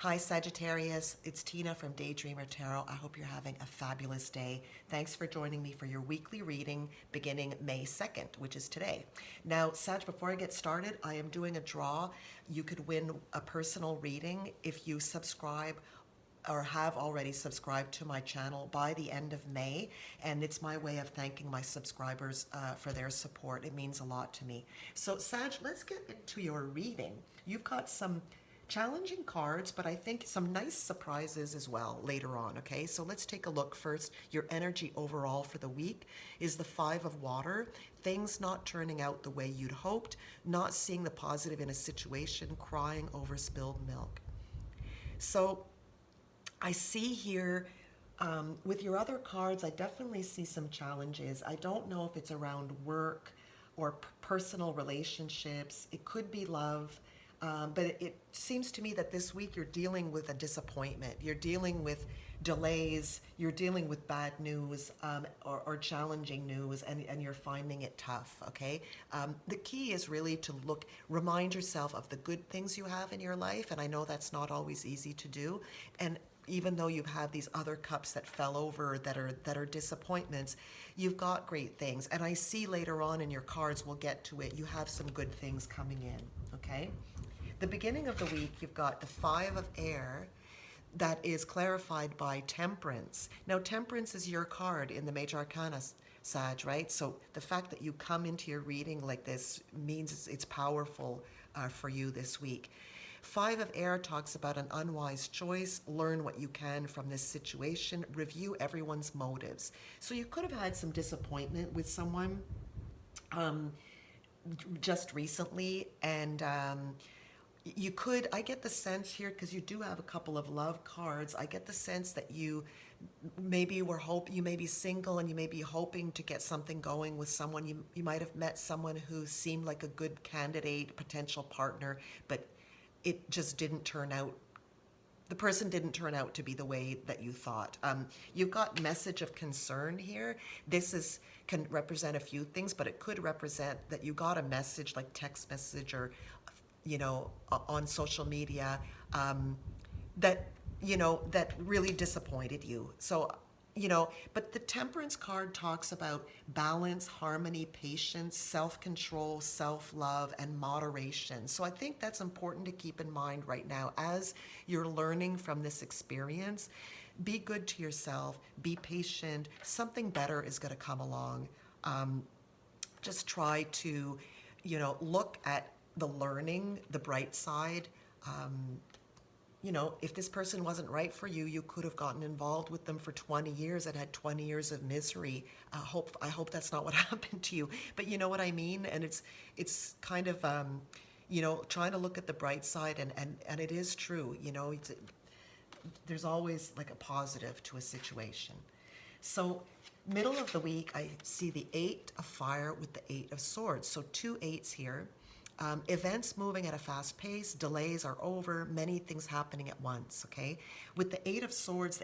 Hi Sagittarius, it's Tina from Daydreamer Tarot. I hope you're having a fabulous day. Thanks for joining me for your weekly reading beginning May 2nd, which is today. Now, Sag, before I get started, I am doing a draw. You could win a personal reading if you subscribe or have already subscribed to my channel by the end of May, and it's my way of thanking my subscribers for their support. It means a lot to me. So Sag, let's get into your reading. You've got some challenging cards, but I think some nice surprises as well later on, okay? So let's take a look first. Your energy overall for the week is the Five of Water. Things not turning out the way you'd hoped, not seeing the positive in a situation, crying over spilled milk. So I see here with your other cards, I definitely see some challenges. I don't know if it's around work or personal relationships. It could be love. But it seems to me that this week you're dealing with a disappointment. You're dealing with delays. You're dealing with bad news or challenging news, and you're finding it tough, okay? The key is really to remind yourself of the good things you have in your life, and I know that's not always easy to do. And even though you have these other cups that fell over that are disappointments, you've got great things. And I see later on in your cards, we'll get to it, you have some good things coming in, okay? The beginning of the week, you've got the Five of Air that is clarified by Temperance. Now, Temperance is your card in the Major Arcana, Sag, right? So the fact that you come into your reading like this means it's powerful for you this week. Five of Air talks about an unwise choice, learn what you can from this situation, review everyone's motives. So you could have had some disappointment with someone just recently, and I get the sense here, because you do have a couple of love cards, I get the sense that you may be single and you may be hoping to get something going with someone. You might have met someone who seemed like a good candidate, potential partner, but it just didn't turn out. The person didn't turn out to be the way that you thought. You've got message of concern here. Can represent a few things, but it could represent that you got a message like text message or on social media that really disappointed you. So, but the Temperance card talks about balance, harmony, patience, self-control, self-love, and moderation. So I think that's important to keep in mind right now as you're learning from this experience. Be good to yourself, be patient, something better is going to come along. Just try to, look at the learning, the bright side. If this person wasn't right for you, you could have gotten involved with them for 20 years and had 20 years of misery. I hope that's not what happened to you, but you know what I mean? And it's kind of, trying to look at the bright side, and it is true, there's always like a positive to a situation. So middle of the week, I see the Eight of Fire with the Eight of Swords. So two eights here. Events moving at a fast pace, delays are over, many things happening at once, okay? With the Eight of Swords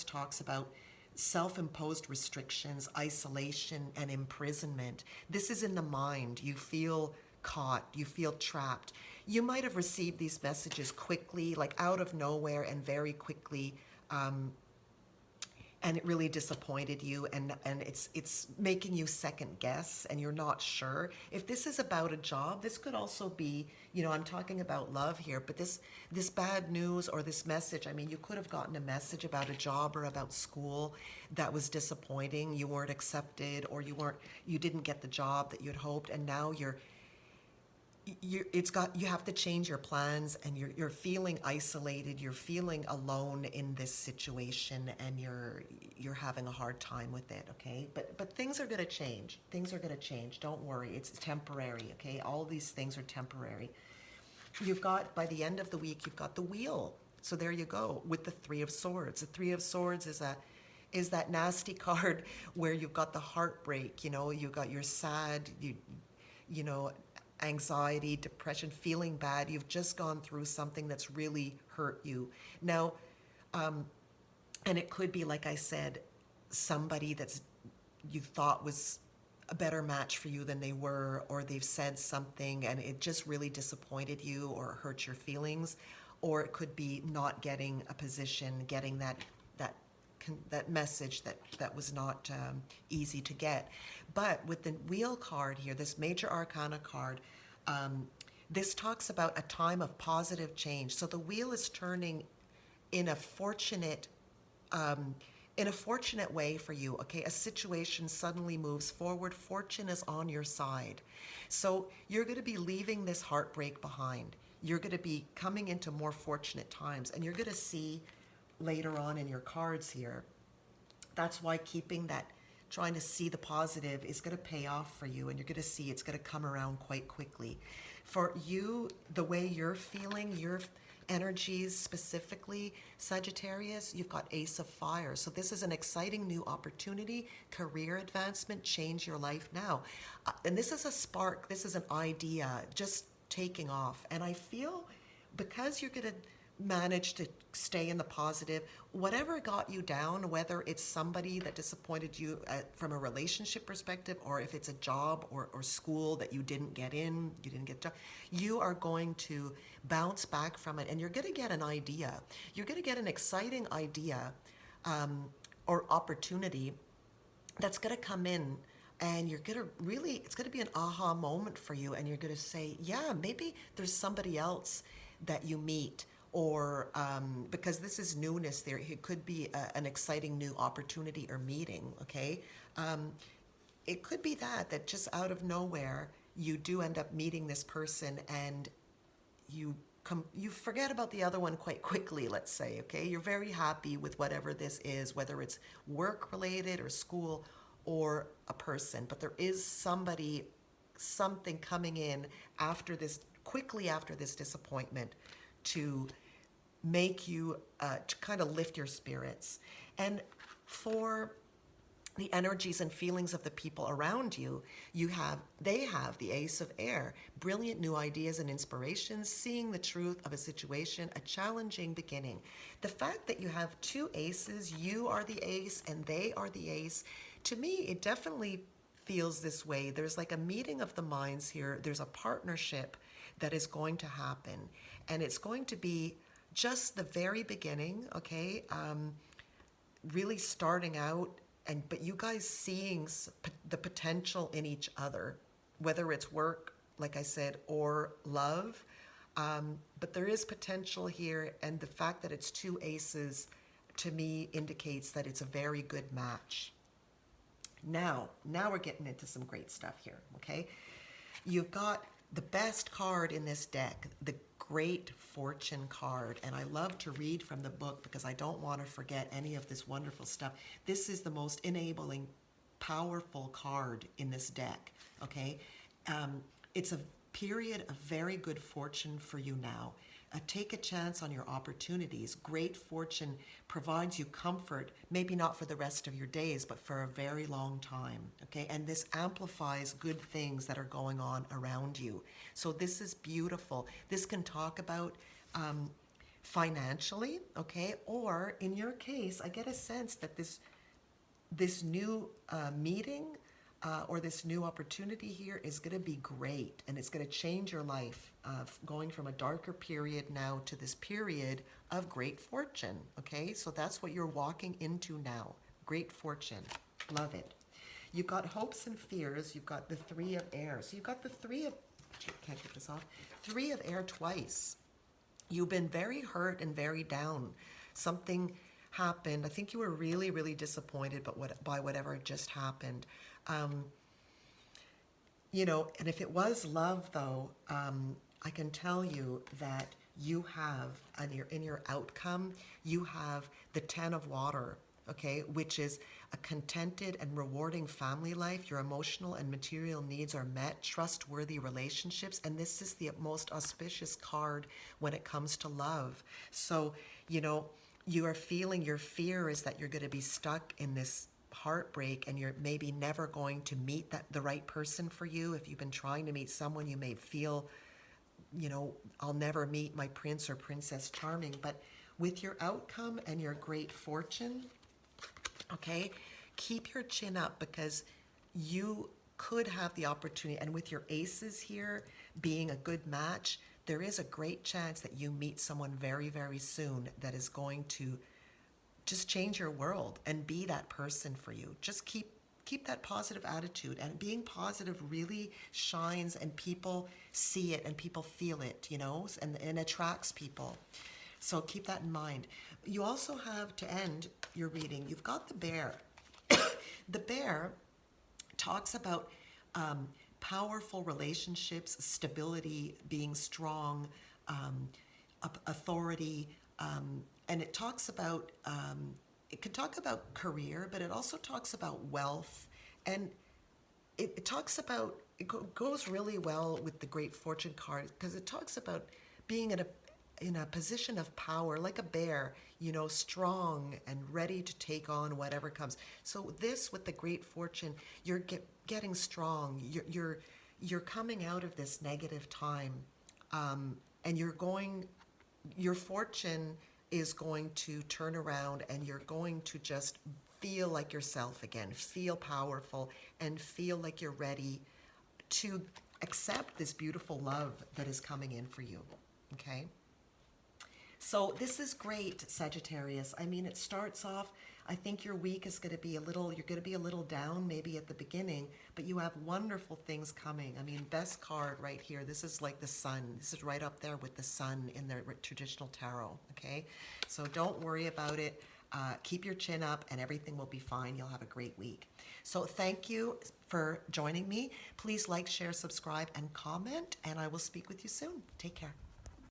talks about self-imposed restrictions, isolation, and imprisonment. This is in the mind. You feel caught, you feel trapped. You might have received these messages quickly, like out of nowhere and very quickly, and it really disappointed you, and it's making you second guess, and you're not sure. If this is about a job, this could also be, I'm talking about love here, but this bad news or this message, I mean, you could have gotten a message about a job or about school that was disappointing. You weren't accepted, or you didn't get the job that you'd hoped, and now you have to change your plans, and you're feeling isolated, you're feeling alone in this situation, and you're having a hard time with it, okay? But things are going to change. Things are going to change. Don't worry. It's temporary, okay? All these things are temporary. By the end of the week, you've got the Wheel. So there you go with the Three of Swords. The Three of Swords is that nasty card where you've got the heartbreak, you've got your sad, anxiety, depression, feeling bad. You've just gone through something that's really hurt you. Now, and it could be, like I said, somebody you thought was a better match for you than they were, or they've said something and it just really disappointed you or hurt your feelings. or it could be not getting a position, getting that message that was not easy to get. But with the wheel card here, this major arcana card, this talks about a time of positive change. So the wheel is turning in a fortunate way for you, okay? A situation suddenly moves forward. Fortune is on your side. So you're going to be leaving this heartbreak behind. You're going to be coming into more fortunate times, and you're going to see later on in your cards here. That's why trying to see the positive is going to pay off for you, and you're going to see it's going to come around quite quickly. For you, the way you're feeling, your energies specifically, Sagittarius, you've got Ace of Fire. So this is an exciting new opportunity, career advancement, change your life now. And this is a spark, this is an idea just taking off. And I feel because you're going to manage to stay in the positive, whatever got you down, whether it's somebody that disappointed you from a relationship perspective, or if it's a job or school that you didn't get in, you didn't get a job, you are going to bounce back from it, and you're going to get an idea. You're going to get an exciting idea or opportunity that's going to come in, and you're going to really, it's going to be an aha moment for you, and you're going to say, yeah, maybe there's somebody else that you meet, or because this is newness there, it could be an exciting new opportunity or meeting, okay? It could be that just out of nowhere, you do end up meeting this person, and you forget about the other one quite quickly, let's say, okay? You're very happy with whatever this is, whether it's work-related or school or a person, but there is something coming in quickly after this disappointment, to make you, to kind of lift your spirits. And for the energies and feelings of the people around you, they have the Ace of Air, brilliant new ideas and inspirations, seeing the truth of a situation, a challenging beginning. The fact that you have two aces, you are the ace and they are the ace, to me, it definitely feels this way. There's like a meeting of the minds here. There's a partnership that is going to happen. And it's going to be just the very beginning, okay? Really starting out, but you guys seeing the potential in each other, whether it's work, like I said, or love. But there is potential here, and the fact that it's two aces, to me, indicates that it's a very good match. Now we're getting into some great stuff here, okay? You've got the best card in this deck, the Great Fortune card, and I love to read from the book because I don't want to forget any of this wonderful stuff. This is the most enabling, powerful card in this deck, okay? It's a period of very good fortune for you now. Take a chance on your opportunities. Great fortune provides you comfort, maybe not for the rest of your days, but for a very long time, okay? And this amplifies good things that are going on around you. So this is beautiful. This can talk about financially, okay? Or in your case, I get a sense that this new meeting or this new opportunity here is going to be great, and it's going to change your life, going from a darker period now to this period of great fortune, okay? So that's what you're walking into now, great fortune. Love it. You've got hopes and fears. You've got the Three of Air. So you've got the can't get this off, Three of Air twice. You've been very hurt and very down. Something happened. I think you were really, really disappointed by whatever just happened. And if it was love, though, I can tell you that you have, in your outcome, you have the Ten of Water, okay, which is a contented and rewarding family life. Your emotional and material needs are met, trustworthy relationships, and this is the most auspicious card when it comes to love. So, you are feeling, your fear is that you're going to be stuck in this heartbreak, and you're maybe never going to meet the right person for you. If you've been trying to meet someone, you may feel, I'll never meet my prince or princess charming. But with your outcome and your great fortune, okay, keep your chin up, because you could have the opportunity. And with your aces here being a good match, there is a great chance that you meet someone very, very soon that is going to just change your world and be that person for you. Just keep that positive attitude, and being positive really shines, and people see it and people feel it, and attracts people. So keep that in mind. You also have, to end your reading, you've got the bear. The bear talks about powerful relationships, stability, being strong, authority, and it talks about, it can talk about career, but it also talks about wealth, and it talks about, goes really well with the Great Fortune card, because it talks about being in a position of power, like a bear, strong and ready to take on whatever comes. So this, with the Great Fortune, you're getting strong. You're coming out of this negative time, and your fortune is going to turn around, and you're going to just feel like yourself again, feel powerful, and feel like you're ready to accept this beautiful love that is coming in for you. Okay? So this is great, Sagittarius. I mean, it starts off, I think your week is going to be you're going to be a little down maybe at the beginning, but you have wonderful things coming. I mean, best card right here. This is like the sun. This is right up there with the sun in the traditional tarot, okay? So don't worry about it. Keep your chin up and everything will be fine. You'll have a great week. So thank you for joining me. Please like, share, subscribe, and comment, and I will speak with you soon. Take care.